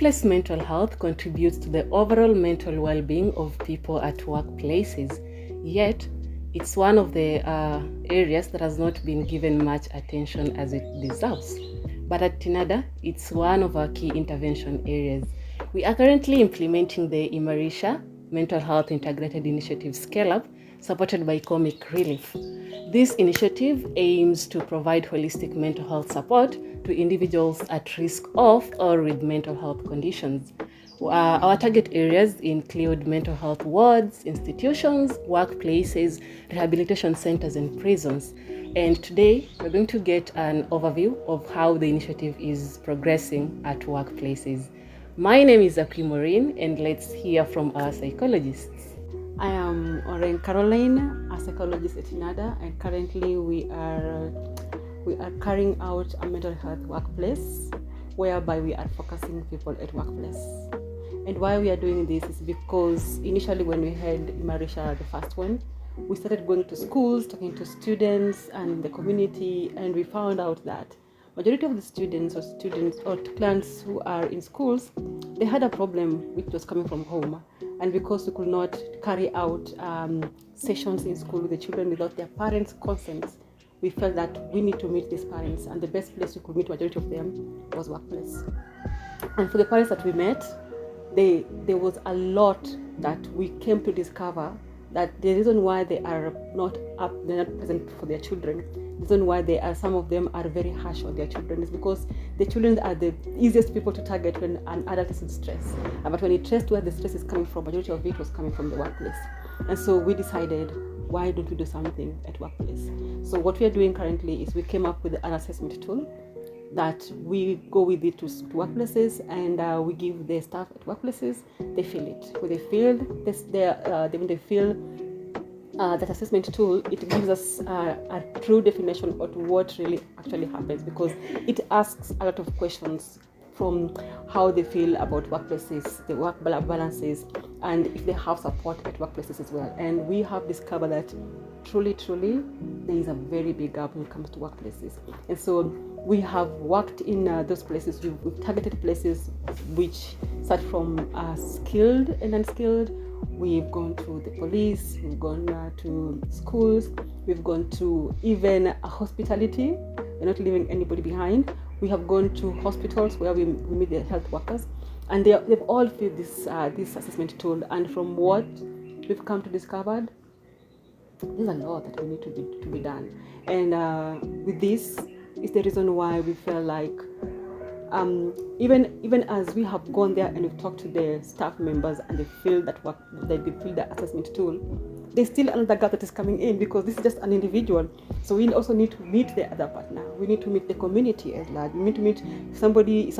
Workplace mental health contributes to the overall mental well-being of people at workplaces, yet it's one of the areas that has not been given much attention as it deserves. But at TINADA, it's one of our key intervention areas. We are currently implementing the IMARISHA Mental Health Integrated Initiative Scale-Up, supported by Comic Relief. This initiative aims to provide holistic mental health support to individuals at risk of or with mental health conditions. Our target areas include mental health wards, institutions, workplaces, rehabilitation centers, and prisons. And today, we're going to get an overview of how the initiative is progressing at workplaces. My name is Akwi Maureen, and let's hear from our psychologists. I am Oren Caroline, a psychologist at TINADA, and currently we are carrying out a mental health workplace whereby we are focusing people at workplace. And why we are doing this is because initially when we had IMARISHA, the first one, we started going to schools, talking to students and the community, and we found out that majority of the students or clients who are in schools, they had a problem which was coming from home. And because we could not carry out sessions in school with the children without their parents' consent, we felt that we need to meet these parents, and the best place we could meet majority of them was workplace. And for the parents that we met, there was a lot that we came to discover that the reason why they're not present for their children, the reason why some of them are very harsh on their children is because the children are the easiest people to target when an adult is in stress. But when it traced where the stress is coming from, majority of it was coming from the workplace. And so we decided, why don't we do something at workplace? So what we are doing currently is we came up with an assessment tool that we go with it to workplaces, and we give the staff at workplaces, they fill it. When they fill that assessment tool, it gives us a true definition of what really actually happens, because it asks a lot of questions from how they feel about workplaces, the work balances, and if they have support at workplaces as well. And we have discovered that truly, there is a very big gap when it comes to workplaces. And so we have worked in those places. We've targeted places which start from skilled and unskilled. We've gone to the police, we've gone to schools, we've gone to even hospitality. We're not leaving anybody behind. We have gone to hospitals where we meet the health workers, and they've all filled this assessment tool. And from what we've come to discover, there's a lot that we need to be done. And with this is the reason why we feel like even as we have gone there and we've talked to the staff members and they feel that they feel the assessment tool, there's still another gap that is coming in, because this is just an individual. So we also need to meet the other partner. We need to meet the community at large. We need to meet somebody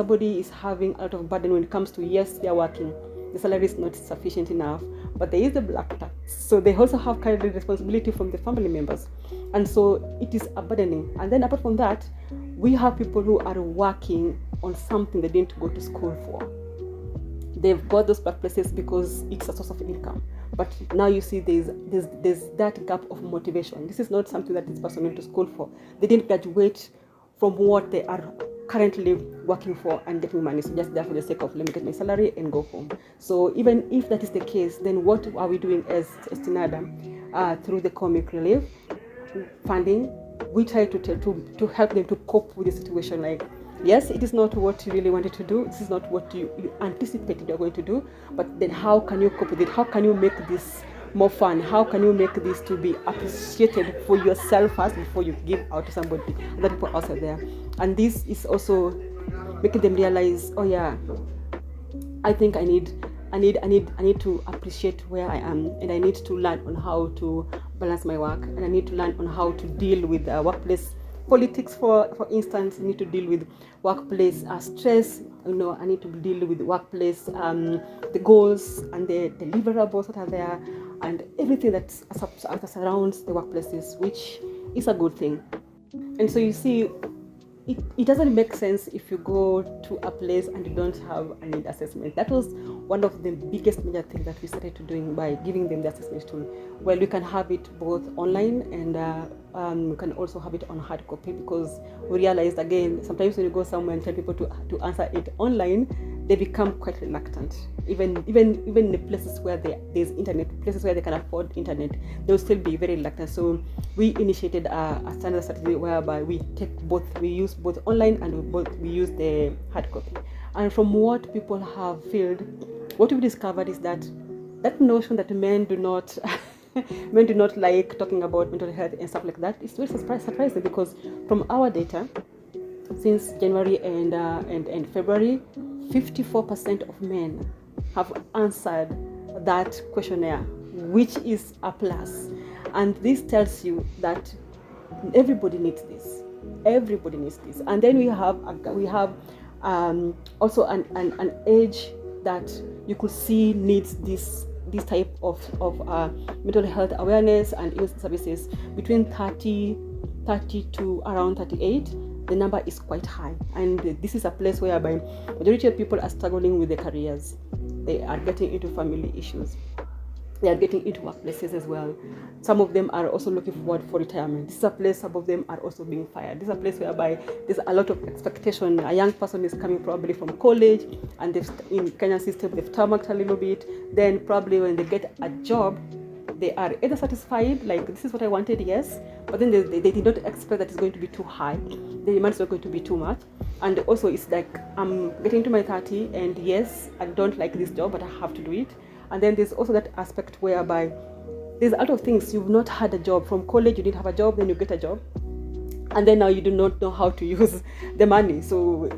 is having a lot of burden when it comes to, yes, they're working, the salary is not sufficient enough, but there is the black tax. So they also have kind of responsibility from the family members. And so it is a burdening. And then apart from that, we have people who are working on something they didn't go to school for. They've got those workplaces because it's a source of income. But now you see there's that gap of motivation. This is not something that this person went to school for. They didn't graduate from what they are currently working for and getting money. So just there for the sake of, let me get my salary and go home. So even if that is the case, then what are we doing as TINADA? Through the Comic Relief funding, we try to help them to cope with the situation. Like, yes, it is not what you really wanted to do. This is not what you anticipated you're going to do. But then how can you cope with it? How can you make this more fun? How can you make this to be appreciated for yourself first before you give out to somebody, other people outside there? And this is also making them realize, oh yeah, I think I need to appreciate where I am, and I need to learn on how to balance my work, and I need to learn on how to deal with workplace politics. For instance, I need to deal with workplace stress. I need to deal with workplace the goals and the deliverables that are there, and everything that surrounds the workplaces, which is a good thing. And so you see, it doesn't make sense if you go to a place and you don't have a need assessment. That was one of the biggest major things that we started to doing by giving them the assessment tool. Well, we can have it both online and we can also have it on hard copy, because we realized, again, sometimes when you go somewhere and tell people to answer it online, they become quite reluctant. Even in the places where there's internet, places where they can afford internet, they'll still be very reluctant. So we initiated a standard strategy whereby we use both online and we use the hard copy. And from what people have filled, what we've discovered is that notion that men do not like talking about mental health and stuff like that is very surprising, because from our data, since January and February, 54% of men have answered that questionnaire, which is a plus. And this tells you that everybody needs this. Everybody needs this. And then we have also an age that you could see needs this type of mental health awareness and illness services between 30 to around 38. The number is quite high, and this is a place whereby majority of people are struggling with their careers. They are getting into family issues. They are getting into workplaces as well. Some of them are also looking forward for retirement. This is a place some of them are also being fired. This is a place whereby there's a lot of expectation. A young person is coming probably from college, and in Kenyan system they've tarmacked a little bit. Then probably when they get a job, they are either satisfied, like this is what I wanted, yes, but then they did not expect that it's going to be too high. The demand is not going to be too much. And also it's like, I'm getting to my 30 and yes, I don't like this job, but I have to do it. And then there's also that aspect whereby there's a lot of things. You've not had a job. From college you didn't have a job, then you get a job, and then now you do not know how to use the money. So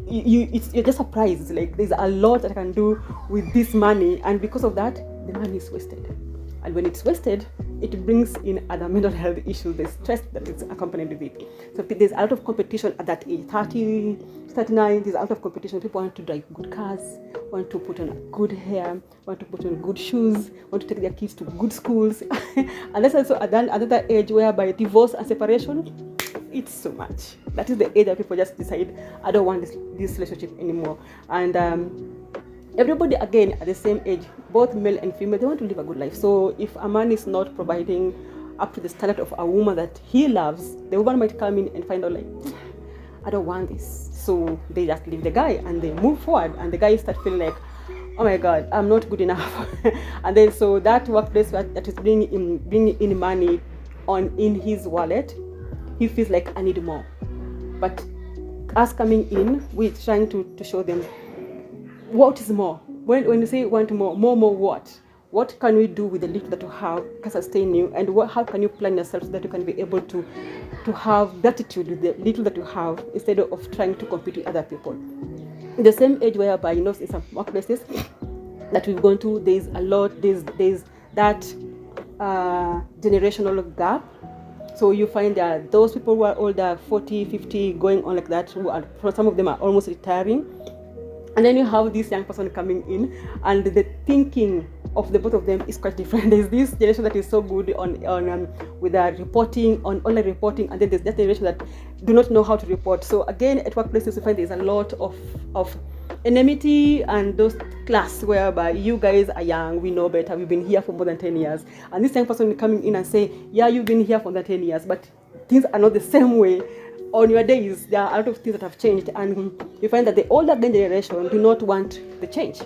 you're just surprised. It's like there's a lot that I can do with this money, and because of that the money is wasted. And when it's wasted, it brings in other mental health issues, the stress that is accompanied with it. So there's a lot of competition at that age, 30, 39, there's a lot of competition. People want to drive good cars, want to put on good hair, want to put on good shoes, want to take their kids to good schools. And that's also another age whereby divorce and separation, it's so much. That is the age that people just decide, I don't want this relationship anymore. And everybody, again, at the same age, both male and female, they want to live a good life. So if a man is not providing up to the standard of a woman that he loves, the woman might come in and find out like, I don't want this. So they just leave the guy and they move forward, and the guy start feeling like, oh my God, I'm not good enough. And then so that workplace that is bringing in money in his wallet, he feels like I need more. But us coming in, we're trying to show them what is more. When you say want more what? What can we do with the little that you have can sustain you, and how can you plan yourself so that you can be able to have gratitude with the little that you have instead of trying to compete with other people. In the same age whereby, in some workplaces that we've gone to, there's that generational gap. So you find that those people who are older, 40, 50, going on like that, some of them are almost retiring. And then you have this young person coming in, and the thinking of the both of them is quite different. There's this generation that is so good on with reporting, on online reporting, and then there's that generation that do not know how to report. So again, at workplaces you find there's a lot of enmity and those class whereby you guys are young, we know better, we've been here for more than 10 years. And this young person coming in and say, yeah, you've been here for more than 10 years, but things are not the same way. On your days, there are a lot of things that have changed, and you find that the older generation do not want the change.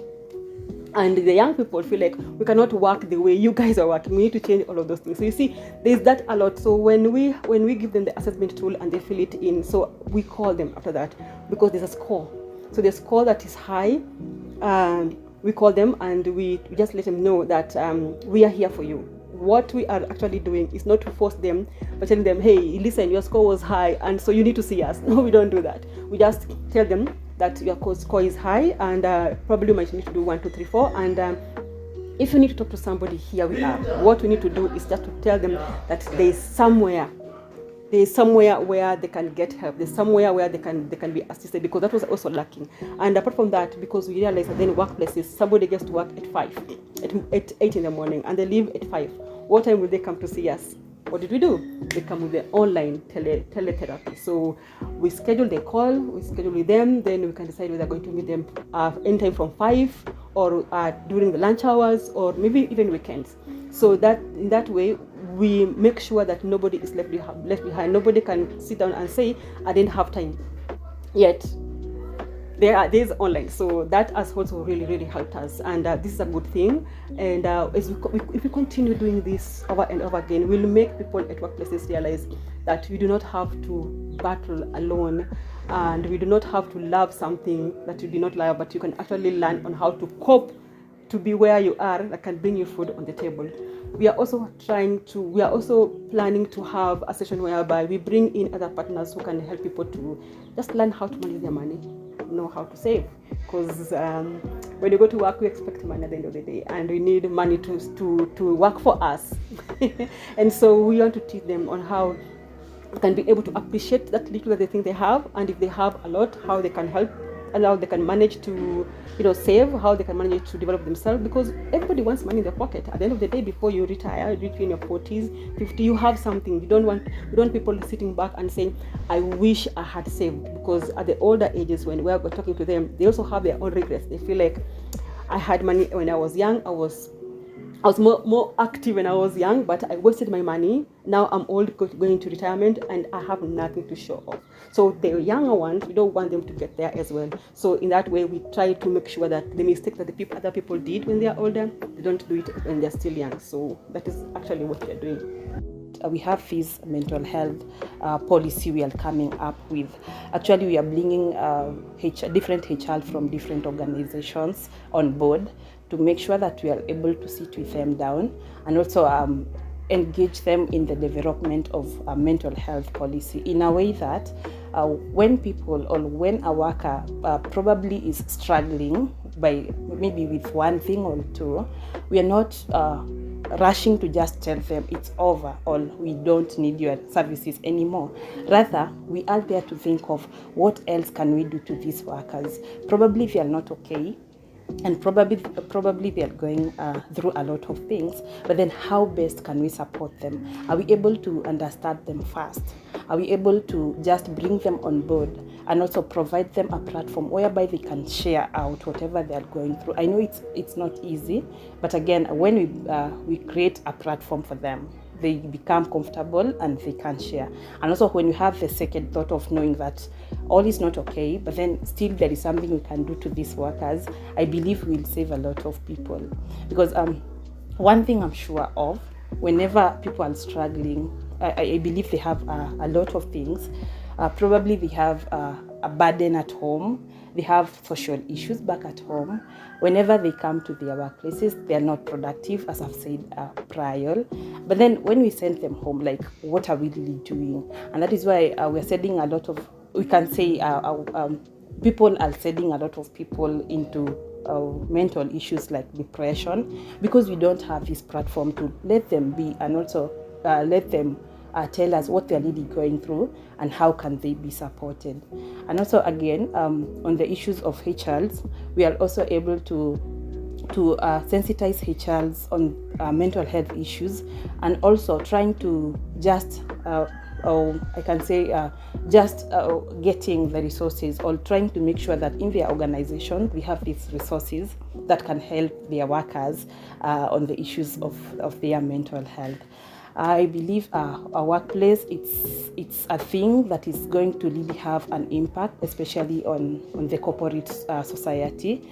And the young people feel like, we cannot work the way you guys are working, we need to change all of those things. So you see, there's that a lot. So when we give them the assessment tool and they fill it in, so we call them after that, because there's a score. So the score that is high, we call them and we just let them know that we are here for you. What we are actually doing is not to force them, but telling them, hey, listen, your score was high, and so you need to see us. No, we don't do that. We just tell them that your score is high, and probably you might need to do 1, 2, 3, 4. And if you need to talk to somebody, here we are. What we need to do is just to tell them that there's somewhere where they can get help. There's somewhere where they can be assisted, because that was also lacking. And apart from that, because we realize that then workplaces, somebody gets to work at 5, at 8 in the morning, and they leave at 5. What time will they come to see us? What did we do? They come with the online teletherapy. So we schedule the call, we schedule with them, then we can decide whether we're going to meet them anytime from 5 or during the lunch hours, or maybe even weekends. So that in that way, we make sure that nobody is left behind. Nobody can sit down and say, I didn't have time. Yet, there's online, so that has also really helped us, and this is a good thing. And if we continue doing this over and over again, we'll make people at workplaces realize that we do not have to battle alone, and we do not have to love something that you do not love, but you can actually learn on how to cope to be where you are, that can bring you food on the table. We are also planning to have a session whereby we bring in other partners who can help people to just learn how to manage their money, know how to save, because when you go to work, we expect money at the end of the day, and we need money to work for us. And so we want to teach them on how they can be able to appreciate that little that they think they have, and if they have a lot, how they can help and how they can manage to save, how they can manage to develop themselves, because everybody wants money in their pocket. At the end of the day, before you retire, between your 40s, 50s, you have something. We don't want people sitting back and saying, I wish I had saved, because at the older ages, when we're talking to them, they also have their own regrets. They feel like, I had money when I was young, I was more active when I was young, but I wasted my money. Now I'm old, going to retirement, and I have nothing to show off. So the younger ones, we don't want them to get there as well. So in that way, we try to make sure that the mistake that other people did when they are older, they don't do it when they're still young. So that is actually what we are doing. We have this mental health policy we are coming up with. Actually, we are bringing different HR from different organizations on board to make sure that we are able to sit with them down and also engage them in the development of a mental health policy in a way that when people or when a worker probably is struggling by maybe with one thing or two, we are not rushing to just tell them it's over or we don't need your services anymore. Rather, we are there to think of what else can we do to these workers. Probably they are not okay, and probably they are going through a lot of things, but then how best can we support them? Are we able to understand them fast? Are we able to just bring them on board and also provide them a platform whereby they can share out whatever they are going through? I know it's not easy, but again, when we create a platform for them, they become comfortable and they can share. And also when you have the second thought of knowing that all is not okay, but then still there is something we can do to these workers, I believe we'll save a lot of people. Because one thing I'm sure of, whenever people are struggling, I believe they have a lot of things. Probably they have a burden at home. They have social issues back at home. Whenever they come to their workplaces, they are not productive, as I've said prior. But then when we send them home, like, what are we really doing? And that is why we're sending a lot of, we can say people are sending a lot of people into mental issues like depression, because we don't have this platform to let them be and also let them tell us what they're really going through and how can they be supported. And also again, on the issues of HLs, we are also able to sensitize HLs on mental health issues, and also trying to just getting the resources, or trying to make sure that in their organization we have these resources that can help their workers on the issues of their mental health. I believe our workplace, it's a thing that is going to really have an impact, especially on the corporate society,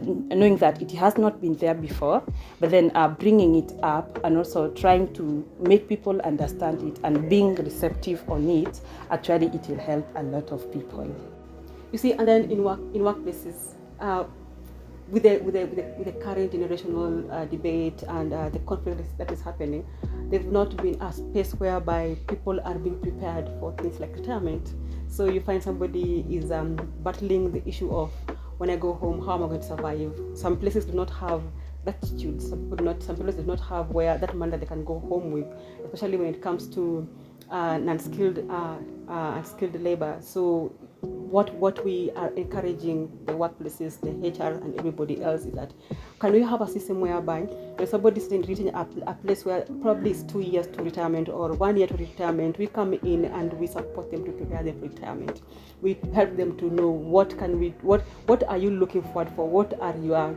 knowing that it has not been there before, but then bringing it up and also trying to make people understand it and being receptive on it, actually it will help a lot of people. You see, and then in workplaces, with the current generational debate and the conflict that is happening, there's not been a space whereby people are being prepared for things like retirement. So you find somebody is battling the issue of, when I go home, how am I going to survive? Some places do not have latitude. Some places do not have where that money that they can go home with, especially when it comes to unskilled labor. So what we are encouraging the workplaces, the HR and everybody else, is that can we have a system whereby when somebody is reaching a place where probably it's 2 years to retirement or 1 year to retirement, we come in and we support them to prepare them for retirement. We help them to know what are you looking forward for, what are your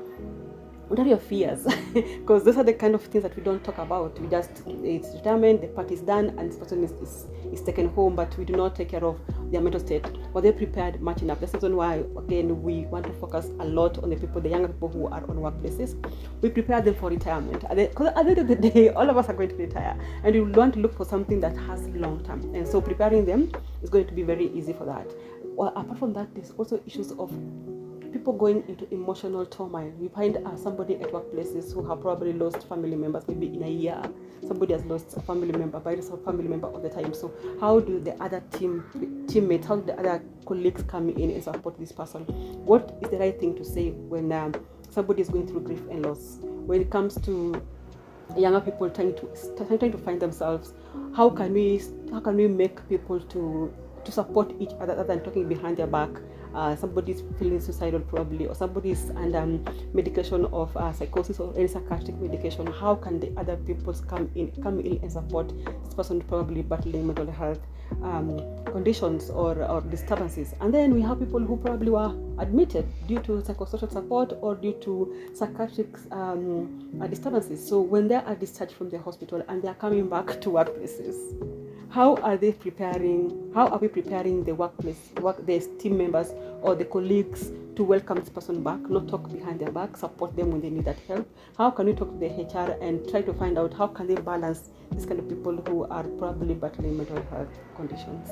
fears? Because those are the kind of things that we don't talk about. It's retirement, the party is done, and this person is taken home, but we do not take care of their mental state? Were they prepared much enough? That's the reason why, again, we want to focus a lot on the younger people who are on workplaces. We prepare them for retirement. Because at the end of the day, all of us are going to retire, and we want to look for something that has long term. And so preparing them is going to be very easy for that. Well, apart from that, there's also issues of people going into emotional turmoil. We find somebody at workplaces who have probably lost family members, maybe in a year. Somebody has lost a family member, but it's a family member all the time. So how do the other teammates, how do the other colleagues come in and support this person? What is the right thing to say when somebody is going through grief and loss? When it comes to younger people trying to find themselves, how can we make people to support each other rather than talking behind their back? Somebody's feeling suicidal probably, or somebody's under medication of psychosis or any psychiatric medication. How can the other people come in and support this person probably battling mental health conditions or disturbances? And then we have people who probably were admitted due to psychosocial support or due to psychiatric disturbances. So when they are discharged from the hospital and they are coming back to workplaces, how are we preparing the workplace, the team members or the colleagues to welcome this person back, not talk behind their back, support them when they need that help? How can we talk to the HR and try to find out how can they balance these kind of people who are probably battling mental health conditions?